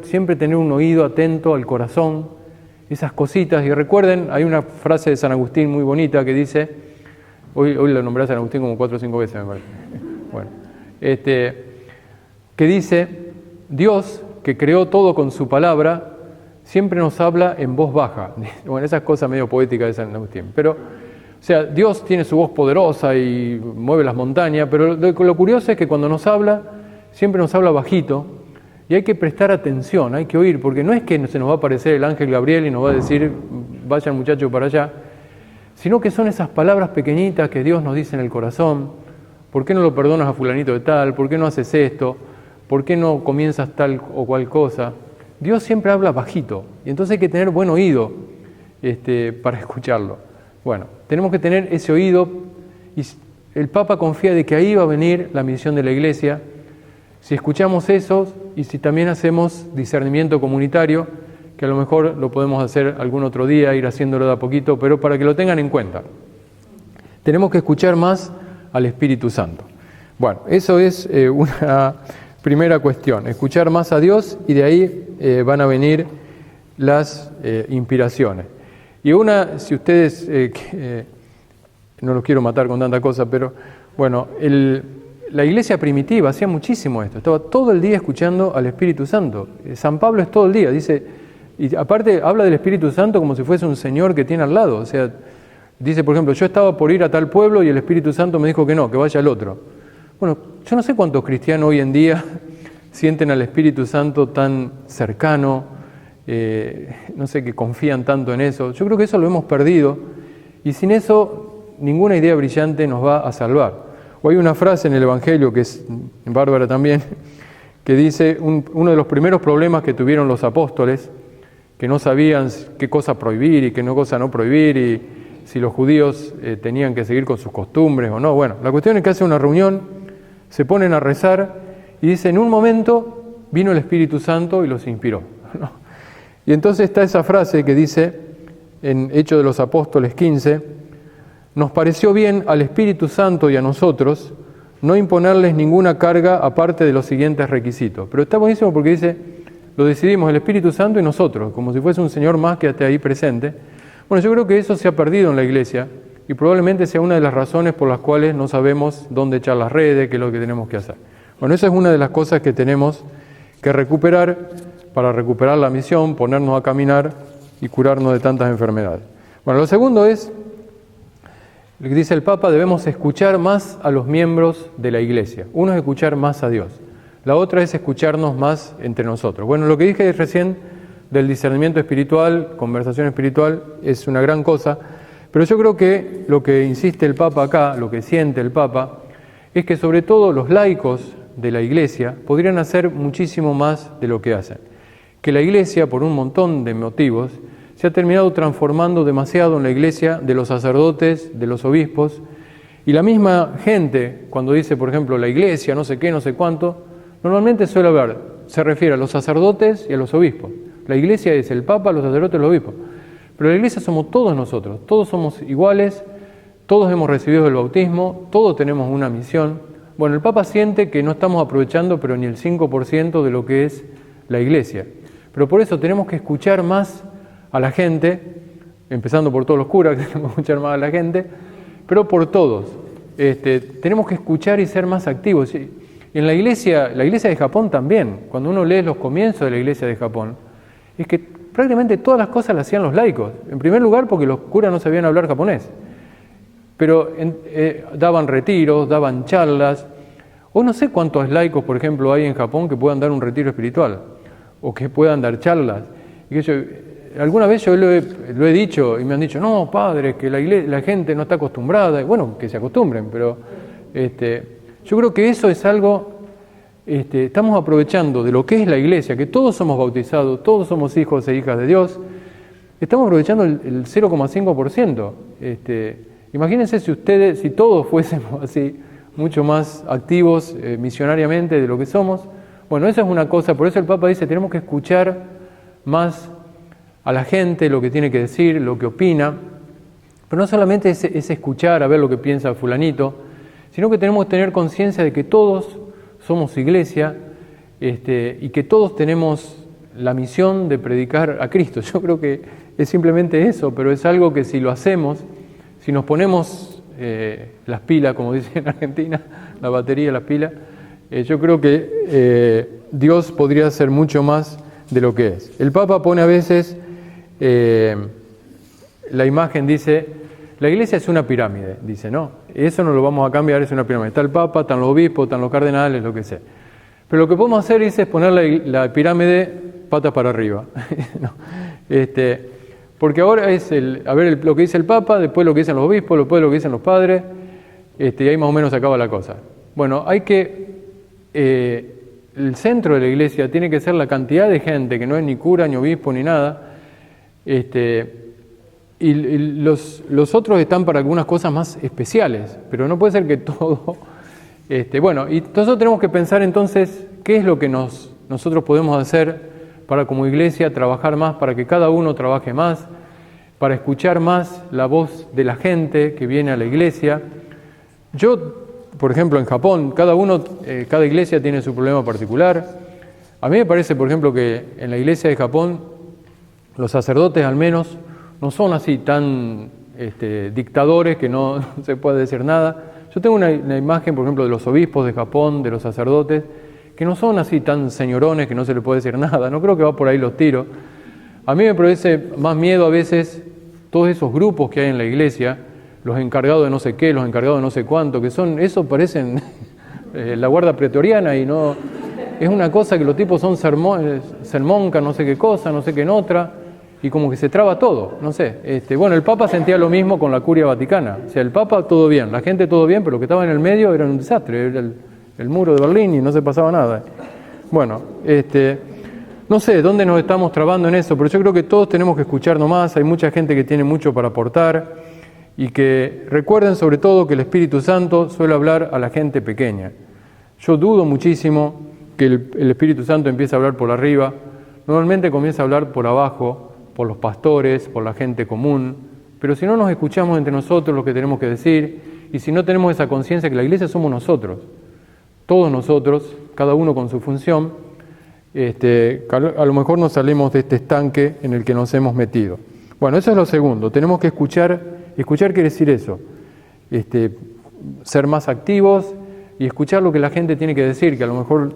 siempre tener un oído atento al corazón, esas cositas. Y recuerden, hay una frase de San Agustín muy bonita que dice, hoy lo nombré a San Agustín como 4 o 5 veces, me parece. Bueno, que dice, Dios, que creó todo con su palabra, siempre nos habla en voz baja. Bueno, esas cosas medio poéticas de San Agustín. Pero, o sea, Dios tiene su voz poderosa y mueve las montañas, pero lo curioso es que cuando nos habla, siempre nos habla bajito, y hay que prestar atención, hay que oír, porque no es que se nos va a aparecer el ángel Gabriel y nos va a decir, vayan muchachos para allá, sino que son esas palabras pequeñitas que Dios nos dice en el corazón. ¿Por qué no lo perdonas a fulanito de tal? ¿Por qué no haces esto? ¿Por qué no comienzas tal o cual cosa? Dios siempre habla bajito, y entonces hay que tener buen oído para escucharlo. Bueno, tenemos que tener ese oído, y el Papa confía de que ahí va a venir la misión de la Iglesia, si escuchamos eso y si también hacemos discernimiento comunitario, que a lo mejor lo podemos hacer algún otro día, ir haciéndolo de a poquito, pero para que lo tengan en cuenta. Tenemos que escuchar más al Espíritu Santo. Bueno, eso es una primera cuestión, escuchar más a Dios, y de ahí van a venir las inspiraciones. Y una, si ustedes, no los quiero matar con tanta cosa, pero bueno, la iglesia primitiva hacía muchísimo esto, estaba todo el día escuchando al Espíritu Santo. San Pablo es todo el día, dice, y aparte habla del Espíritu Santo como si fuese un señor que tiene al lado. O sea, dice, por ejemplo, yo estaba por ir a tal pueblo y el Espíritu Santo me dijo que no, que vaya al otro. Bueno, yo no sé cuántos cristianos hoy en día sienten al Espíritu Santo tan cercano, no sé, que confían tanto en eso. Yo creo que eso lo hemos perdido, y sin eso ninguna idea brillante nos va a salvar. O hay una frase en el Evangelio, que es bárbara también, que dice, uno de los primeros problemas que tuvieron los apóstoles, que no sabían qué cosa prohibir y qué cosa no prohibir, y si los judíos tenían que seguir con sus costumbres o no. Bueno, la cuestión es que hacen una reunión, se ponen a rezar, y dice, en un momento vino el Espíritu Santo y los inspiró, ¿no? Y entonces está esa frase que dice, en Hechos de los Apóstoles 15, nos pareció bien al Espíritu Santo y a nosotros no imponerles ninguna carga aparte de los siguientes requisitos. Pero está buenísimo porque dice, lo decidimos el Espíritu Santo y nosotros, como si fuese un Señor más que esté ahí presente. Bueno, yo creo que eso se ha perdido en la Iglesia y probablemente sea una de las razones por las cuales no sabemos dónde echar las redes, qué es lo que tenemos que hacer. Bueno, esa es una de las cosas que tenemos que recuperar para recuperar la misión, ponernos a caminar y curarnos de tantas enfermedades. Bueno, lo segundo es, lo que dice el Papa, debemos escuchar más a los miembros de la Iglesia. Uno es escuchar más a Dios, la otra es escucharnos más entre nosotros. Bueno, lo que dije recién del discernimiento espiritual, conversación espiritual, es una gran cosa, pero yo creo que lo que insiste el Papa acá, lo que siente el Papa, es que sobre todo los laicos de la Iglesia podrían hacer muchísimo más de lo que hacen. Que la Iglesia, por un montón de motivos, se ha terminado transformando demasiado en la Iglesia de los sacerdotes, de los obispos, y la misma gente, cuando dice, por ejemplo, la Iglesia, no sé qué, no sé cuánto, normalmente suele hablar, se refiere a los sacerdotes y a los obispos. La Iglesia es el Papa, los sacerdotes y los obispos. Pero la Iglesia somos todos nosotros, todos somos iguales, todos hemos recibido el bautismo, todos tenemos una misión. Bueno, el Papa siente que no estamos aprovechando pero ni el 5% de lo que es la Iglesia. Pero por eso tenemos que escuchar más a la gente, empezando por todos los curas, que tenemos que escuchar más a la gente, pero por todos. Tenemos que escuchar y ser más activos. Y en la iglesia de Japón también, cuando uno lee los comienzos de la iglesia de Japón, es que prácticamente todas las cosas las hacían los laicos. En primer lugar porque los curas no sabían hablar japonés, pero daban retiros, daban charlas. Hoy no sé cuántos laicos, por ejemplo, hay en Japón que puedan dar un retiro espiritual o que puedan dar charlas. Y alguna vez yo lo he dicho y me han dicho, no, padre, que la gente no está acostumbrada. Y bueno, que se acostumbren, pero yo creo que eso es algo, estamos aprovechando de lo que es la iglesia, que todos somos bautizados, todos somos hijos e hijas de Dios, estamos aprovechando el 0,5%. Imagínense si todos fuésemos así, mucho más activos misionariamente de lo que somos. Bueno, esa es una cosa, por eso el Papa dice, tenemos que escuchar más a la gente, lo que tiene que decir, lo que opina, pero no solamente es escuchar a ver lo que piensa fulanito, sino que tenemos que tener conciencia de que todos somos iglesia y que todos tenemos la misión de predicar a Cristo. Yo creo que es simplemente eso, pero es algo que si lo hacemos, si nos ponemos las pilas, como dicen en Argentina, la batería, las pilas, yo creo que Dios podría hacer mucho más de lo que es. El Papa pone a veces la imagen, dice, la iglesia es una pirámide, dice, no, eso no lo vamos a cambiar, es una pirámide. Está el Papa, están los obispos, están los cardenales, lo que sea. Pero lo que podemos hacer es poner la pirámide patas para arriba. No, porque ahora es lo que dice el Papa, después lo que dicen los obispos, después lo que dicen los padres, y ahí más o menos se acaba la cosa. Bueno, el centro de la iglesia tiene que ser la cantidad de gente, que no es ni cura, ni obispo, ni nada, y los otros están para algunas cosas más especiales, pero no puede ser que todo... bueno, y nosotros tenemos que pensar entonces qué es lo que nosotros podemos hacer para como iglesia trabajar más, para que cada uno trabaje más, para escuchar más la voz de la gente que viene a la iglesia. Yo, por ejemplo, en Japón, cada iglesia tiene su problema particular. A mí me parece, por ejemplo, que en la iglesia de Japón los sacerdotes al menos no son así tan dictadores que no se puede decir nada. Yo tengo una imagen, por ejemplo, de los obispos de Japón, de los sacerdotes, que no son así tan señorones que no se les puede decir nada. No creo que va por ahí los tiros. A mí me produce más miedo a veces todos esos grupos que hay en la iglesia, los encargados de no sé qué, los encargados de no sé cuánto, que son, eso parecen la guardia pretoriana y no... Es una cosa que los tipos son sermoncan, no sé qué cosa, no sé qué en otra, y como que se traba todo, no sé. Bueno, el Papa sentía lo mismo con la Curia Vaticana. O sea, el Papa todo bien, la gente todo bien, pero lo que estaba en el medio era un desastre, era el muro de Berlín y no se pasaba nada. Bueno, no sé dónde nos estamos trabando en eso, pero yo creo que todos tenemos que escucharnos más. Hay mucha gente que tiene mucho para aportar y que recuerden sobre todo que el Espíritu Santo suele hablar a la gente pequeña. Yo dudo muchísimo que el Espíritu Santo empiece a hablar por arriba. Normalmente comienza a hablar por abajo, por los pastores, por la gente común, pero si no nos escuchamos entre nosotros lo que tenemos que decir y si no tenemos esa conciencia que la iglesia somos nosotros, todos nosotros, cada uno con su función, a lo mejor nos salimos de este estanque en el que nos hemos metido. Bueno, eso es lo segundo, tenemos que escuchar quiere decir eso, ser más activos y escuchar lo que la gente tiene que decir, que a lo mejor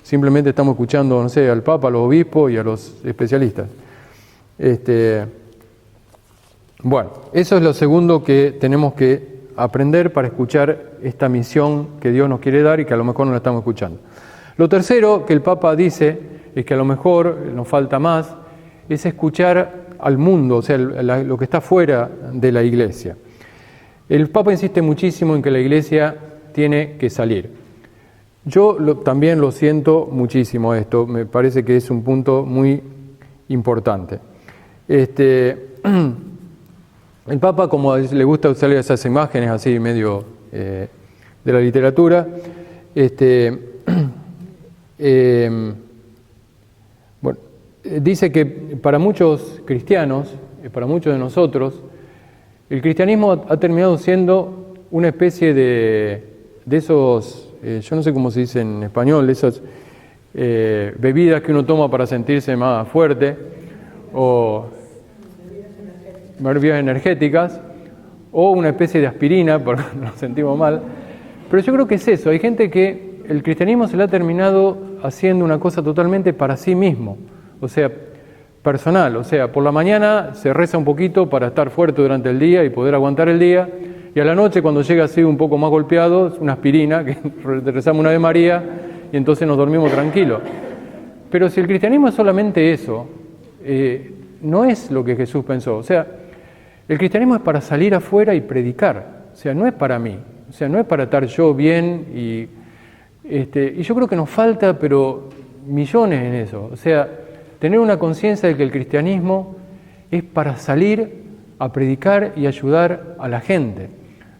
simplemente estamos escuchando, no sé, al Papa, a los obispos y a los especialistas. Bueno, eso es lo segundo que tenemos que aprender para escuchar esta misión que Dios nos quiere dar y que a lo mejor no la estamos escuchando. Lo tercero que el Papa dice, es que a lo mejor nos falta más, es escuchar al mundo, o sea, lo que está fuera de la iglesia. El Papa insiste muchísimo en que la iglesia tiene que salir. Yo también lo siento muchísimo esto, me parece que es un punto muy importante. El Papa, como le gusta usar esas imágenes así medio de la literatura, dice que para muchos cristianos, para muchos de nosotros, el cristianismo ha terminado siendo una especie de esos, yo no sé cómo se dice en español, esas bebidas que uno toma para sentirse más fuerte, o bebidas energéticas, o una especie de aspirina, porque nos sentimos mal. Pero yo creo que es eso, hay gente que el cristianismo se le ha terminado haciendo una cosa totalmente para sí mismo, o sea, personal, o sea, por la mañana se reza un poquito para estar fuerte durante el día y poder aguantar el día, y a la noche cuando llega así un poco más golpeado, una aspirina, que rezamos una Ave María, y entonces nos dormimos tranquilos. Pero si el cristianismo es solamente eso, no es lo que Jesús pensó, o sea, el cristianismo es para salir afuera y predicar, o sea, no es para mí, o sea, no es para estar yo bien y yo creo que nos falta, pero millones en eso, o sea, tener una conciencia de que el cristianismo es para salir a predicar y ayudar a la gente.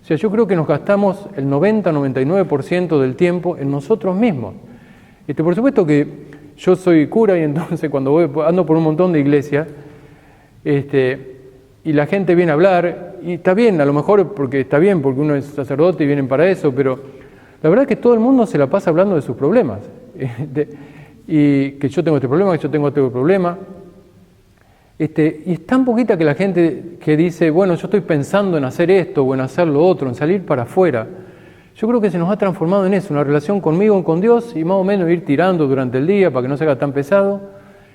O sea, yo creo que nos gastamos el 90-99% del tiempo en nosotros mismos. Por supuesto que yo soy cura y entonces cuando ando por un montón de iglesias, y la gente viene a hablar, y está bien, a lo mejor porque uno es sacerdote y vienen para eso, pero la verdad es que todo el mundo se la pasa hablando de sus problemas. Y que yo tengo este problema, que yo tengo este problema. Y es tan poquita que la gente que dice, bueno, yo estoy pensando en hacer esto o en hacer lo otro, en salir para afuera. Yo creo que se nos ha transformado en eso, una relación conmigo, con Dios, y más o menos ir tirando durante el día para que no se haga tan pesado,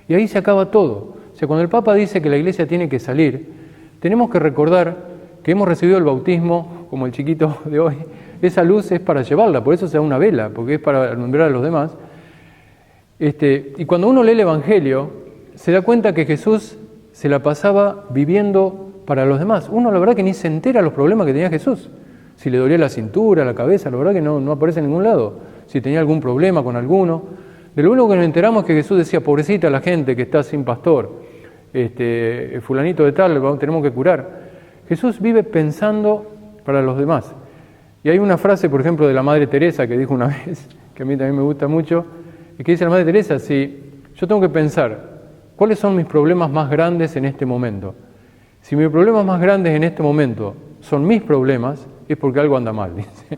y ahí se acaba todo. O sea, cuando el Papa dice que la iglesia tiene que salir, tenemos que recordar que hemos recibido el bautismo, como el chiquito de hoy, esa luz es para llevarla, por eso se da una vela, porque es para alumbrar a los demás. Y cuando uno lee el Evangelio, se da cuenta que Jesús se la pasaba viviendo para los demás. Uno la verdad que ni se entera los problemas que tenía Jesús. Si le dolía la cintura, la cabeza, la verdad que no aparece en ningún lado. Si tenía algún problema con alguno. De lo único que nos enteramos es que Jesús decía, pobrecita la gente que está sin pastor, fulanito de tal, tenemos que curar. Jesús vive pensando para los demás. Y hay una frase, por ejemplo, de la Madre Teresa que dijo una vez, que a mí también me gusta mucho, y que dice la Madre Teresa, si yo tengo que pensar, ¿cuáles son mis problemas más grandes en este momento? Si mis problemas más grandes en este momento son mis problemas, es porque algo anda mal, dice.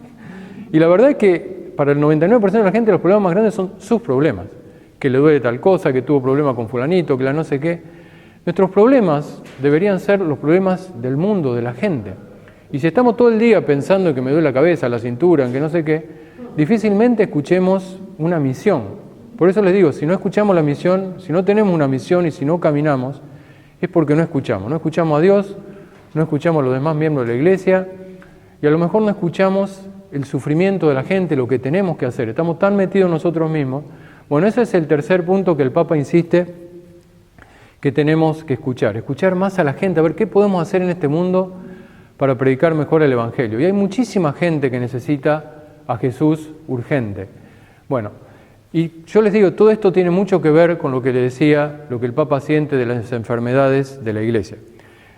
Y la verdad es que para el 99% de la gente los problemas más grandes son sus problemas, que le duele tal cosa, que tuvo problemas con fulanito, que la no sé qué. Nuestros problemas deberían ser los problemas del mundo, de la gente. Y si estamos todo el día pensando en que me duele la cabeza, la cintura, en que no sé qué, difícilmente escuchemos una misión. Por eso les digo, si no escuchamos la misión, si no tenemos una misión y si no caminamos, es porque no escuchamos. No escuchamos a Dios, no escuchamos a los demás miembros de la iglesia y a lo mejor no escuchamos el sufrimiento de la gente, lo que tenemos que hacer. Estamos tan metidos nosotros mismos. Bueno, ese es el tercer punto que el Papa insiste que tenemos que escuchar más a la gente, a ver qué podemos hacer en este mundo para predicar mejor el Evangelio. Y hay muchísima gente que necesita a Jesús urgente. Bueno, y yo les digo, todo esto tiene mucho que ver con lo que le decía, lo que el Papa siente de las enfermedades de la Iglesia.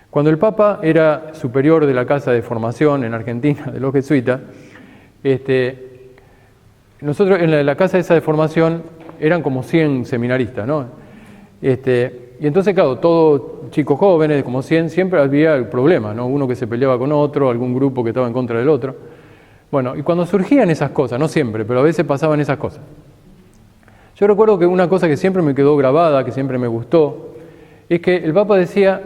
Cuando el Papa era superior de la Casa de Formación en Argentina, de los jesuitas, nosotros en la casa esa de formación eran como 100 seminaristas, ¿no? Y entonces, claro, todos chicos jóvenes, como 100, siempre había el problema, ¿no? Uno que se peleaba con otro, algún grupo que estaba en contra del otro. Bueno, y cuando surgían esas cosas, no siempre, pero a veces pasaban esas cosas. Yo recuerdo que una cosa que siempre me quedó grabada, que siempre me gustó, es que el Papa decía,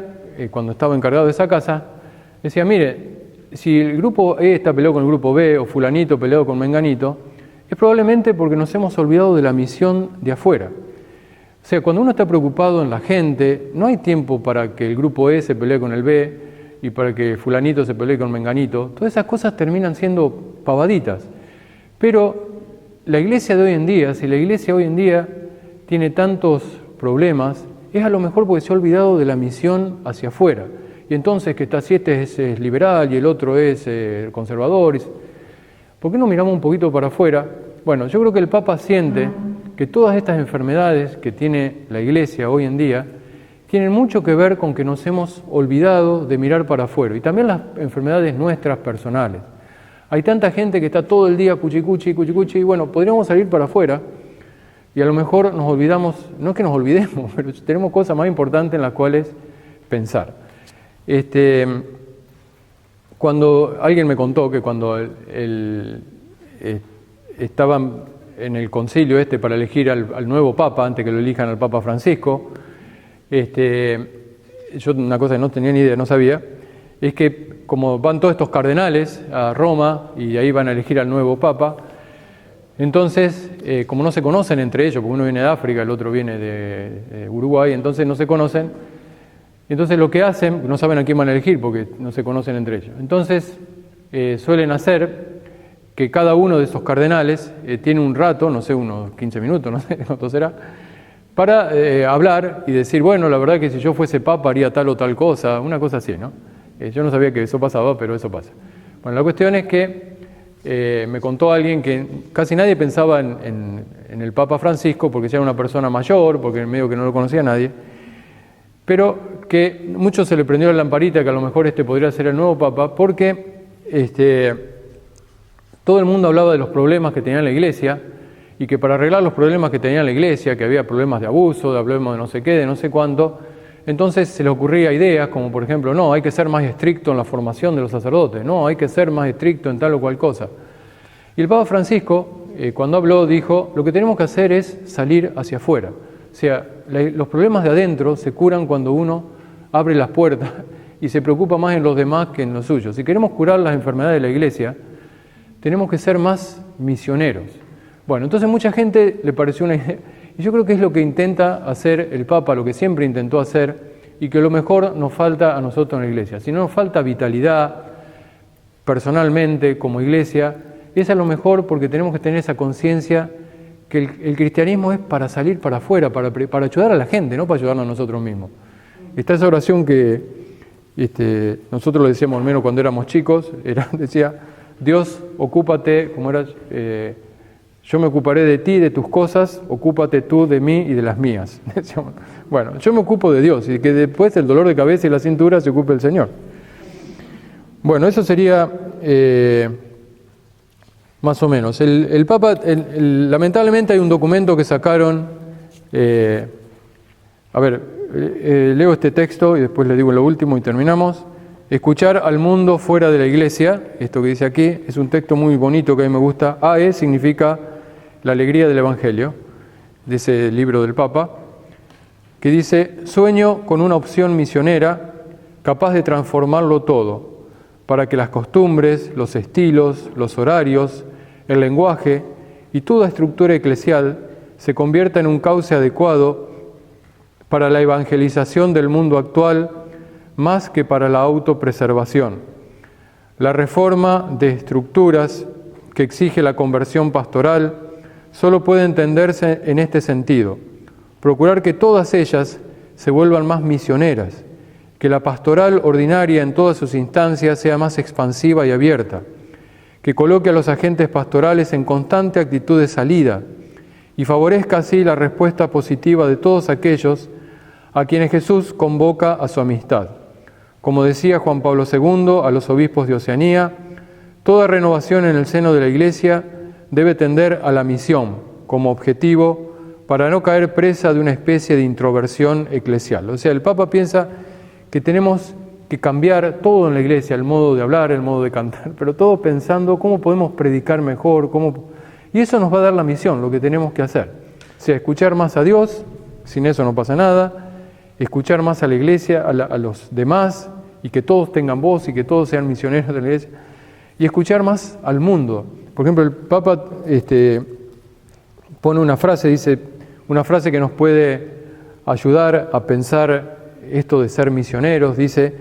cuando estaba encargado de esa casa, decía, mire, si el grupo E está peleado con el grupo B, o fulanito peleado con menganito, es probablemente porque nos hemos olvidado de la misión de afuera. O sea, cuando uno está preocupado en la gente, no hay tiempo para que el grupo E se pelee con el B y para que fulanito se pelee con menganito. Todas esas cosas terminan siendo pavaditas. Pero la iglesia de hoy en día, si la iglesia hoy en día tiene tantos problemas, es a lo mejor porque se ha olvidado de la misión hacia afuera. Y entonces que está, si este es liberal y el otro es conservador, ¿por qué no miramos un poquito para afuera? Bueno, yo creo que el Papa siente que todas estas enfermedades que tiene la Iglesia hoy en día tienen mucho que ver con que nos hemos olvidado de mirar para afuera, y también las enfermedades nuestras personales. Hay tanta gente que está todo el día cuchicuchi, y bueno, podríamos salir para afuera y a lo mejor nos olvidamos, no es que nos olvidemos, pero tenemos cosas más importantes en las cuales pensar. Cuando alguien me contó que cuando estaban en el concilio para elegir al nuevo Papa, antes que lo elijan al Papa Francisco, yo una cosa que no tenía ni idea, no sabía, es que como van todos estos cardenales a Roma y ahí van a elegir al nuevo Papa, entonces, como no se conocen entre ellos, porque uno viene de África, el otro viene de Uruguay, entonces no se conocen, entonces lo que hacen, no saben a quién van a elegir porque no se conocen entre ellos. Entonces, suelen hacer que cada uno de esos cardenales tiene un rato, no sé, unos 15 minutos, no sé cuánto será, para hablar y decir, bueno, la verdad que si yo fuese papa haría tal o tal cosa, una cosa así, ¿no? Yo no sabía que eso pasaba, pero eso pasa. Bueno, la cuestión es que me contó alguien que casi nadie pensaba en el Papa Francisco, porque ya era una persona mayor, porque en medio que no lo conocía nadie, pero que mucho se le prendió la lamparita que a lo mejor podría ser el nuevo Papa, porque todo el mundo hablaba de los problemas que tenía la Iglesia, y que para arreglar los problemas que tenía la Iglesia, que había problemas de abuso, de problemas de no sé qué, de no sé cuánto, entonces se le ocurría ideas como, por ejemplo, no, hay que ser más estricto en la formación de los sacerdotes, no, hay que ser más estricto en tal o cual cosa. Y el Papa Francisco, cuando habló, dijo, lo que tenemos que hacer es salir hacia afuera. O sea, los problemas de adentro se curan cuando uno abre las puertas y se preocupa más en los demás que en los suyos. Si queremos curar las enfermedades de la Iglesia, tenemos que ser más misioneros. Bueno, entonces mucha gente le pareció una idea, y yo creo que es lo que intenta hacer el Papa, lo que siempre intentó hacer, y que a lo mejor nos falta a nosotros en la Iglesia. Si no nos falta vitalidad, personalmente, como Iglesia, es a lo mejor porque tenemos que tener esa conciencia que el cristianismo es para salir para afuera, para ayudar a la gente, no para ayudarnos a nosotros mismos. Está esa oración que nosotros lo decíamos al menos cuando éramos chicos, decía, Dios, ocúpate, como era, yo me ocuparé de ti, de tus cosas, ocúpate tú de mí y de las mías. Bueno, yo me ocupo de Dios y que después el dolor de cabeza y la cintura se ocupe el Señor. Bueno, eso sería más o menos. El Papa, lamentablemente hay un documento que sacaron, leo este texto y después le digo lo último y terminamos. Escuchar al mundo fuera de la Iglesia, esto que dice aquí, es un texto muy bonito que a mí me gusta. AE significa la alegría del Evangelio, de ese libro del Papa, que dice, sueño con una opción misionera capaz de transformarlo todo, para que las costumbres, los estilos, los horarios, el lenguaje y toda estructura eclesial se convierta en un cauce adecuado para la evangelización del mundo actual, más que para la autopreservación. La reforma de estructuras que exige la conversión pastoral solo puede entenderse en este sentido: procurar que todas ellas se vuelvan más misioneras, que la pastoral ordinaria en todas sus instancias sea más expansiva y abierta, que coloque a los agentes pastorales en constante actitud de salida y favorezca así la respuesta positiva de todos aquellos a quienes Jesús convoca a su amistad. Como decía Juan Pablo II a los obispos de Oceanía, toda renovación en el seno de la Iglesia debe tender a la misión como objetivo para no caer presa de una especie de introversión eclesial. O sea, el Papa piensa que tenemos que cambiar todo en la Iglesia, el modo de hablar, el modo de cantar, pero todo pensando cómo podemos predicar mejor, y eso nos va a dar la misión, lo que tenemos que hacer. O sea, escuchar más a Dios, sin eso no pasa nada, escuchar más a la Iglesia, a los demás, y que todos tengan voz y que todos sean misioneros de la Iglesia, y escuchar más al mundo. Por ejemplo, el Papa pone una frase, dice, una frase que nos puede ayudar a pensar esto de ser misioneros, dice,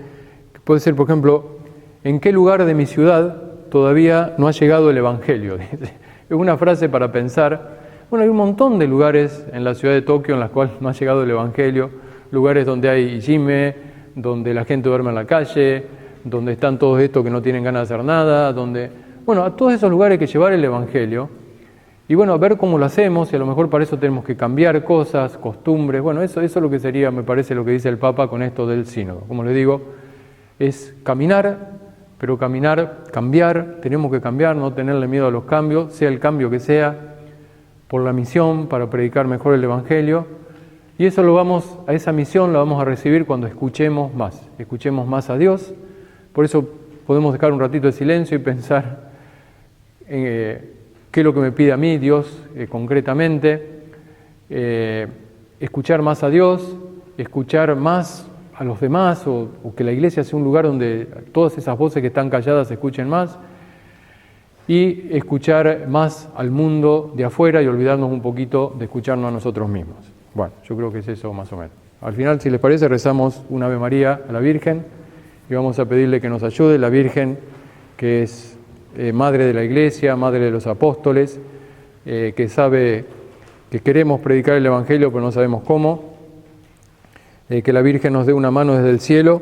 que puede ser, por ejemplo, ¿en qué lugar de mi ciudad todavía no ha llegado el Evangelio? Dice. Es una frase para pensar. Bueno, hay un montón de lugares en la ciudad de Tokio en las cuales no ha llegado el Evangelio, lugares donde hay hijime, donde la gente duerme en la calle, donde están todos estos que no tienen ganas de hacer nada, bueno, a todos esos lugares hay que llevar el Evangelio, y bueno, a ver cómo lo hacemos, y a lo mejor para eso tenemos que cambiar cosas, costumbres, bueno, eso es lo que sería, me parece, lo que dice el Papa con esto del sínodo. Como les digo, es caminar, pero cambiar, tenemos que cambiar, no tenerle miedo a los cambios, sea el cambio que sea, por la misión, para predicar mejor el Evangelio, y eso a esa misión la vamos a recibir cuando escuchemos más a Dios. Por eso podemos dejar un ratito de silencio y pensar en qué es lo que me pide a mí Dios concretamente, escuchar más a Dios, escuchar más a los demás, o que la iglesia sea un lugar donde todas esas voces que están calladas se escuchen más, y escuchar más al mundo de afuera y olvidarnos un poquito de escucharnos a nosotros mismos. Bueno, yo creo que es eso más o menos. Al final, si les parece, rezamos una Ave María a la Virgen y vamos a pedirle que nos ayude, la Virgen que es Madre de la Iglesia, Madre de los Apóstoles, que sabe que queremos predicar el Evangelio pero no sabemos cómo, que la Virgen nos dé una mano desde el cielo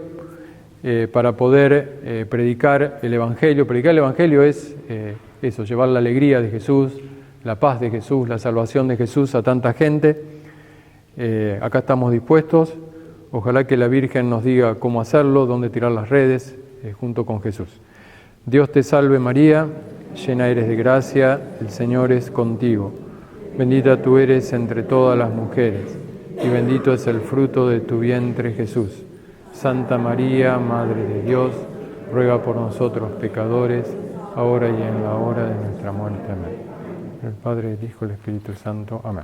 para poder predicar el Evangelio. Predicar el Evangelio es eso, llevar la alegría de Jesús, la paz de Jesús, la salvación de Jesús a tanta gente. Acá estamos dispuestos. Ojalá que la Virgen nos diga cómo hacerlo, dónde tirar las redes, junto con Jesús. Dios te salve María, llena eres de gracia, el Señor es contigo. Bendita tú eres entre todas las mujeres, y bendito es el fruto de tu vientre Jesús. Santa María, Madre de Dios, ruega por nosotros pecadores, ahora y en la hora de nuestra muerte. Amén. El Padre, el Hijo y el Espíritu Santo. Amén.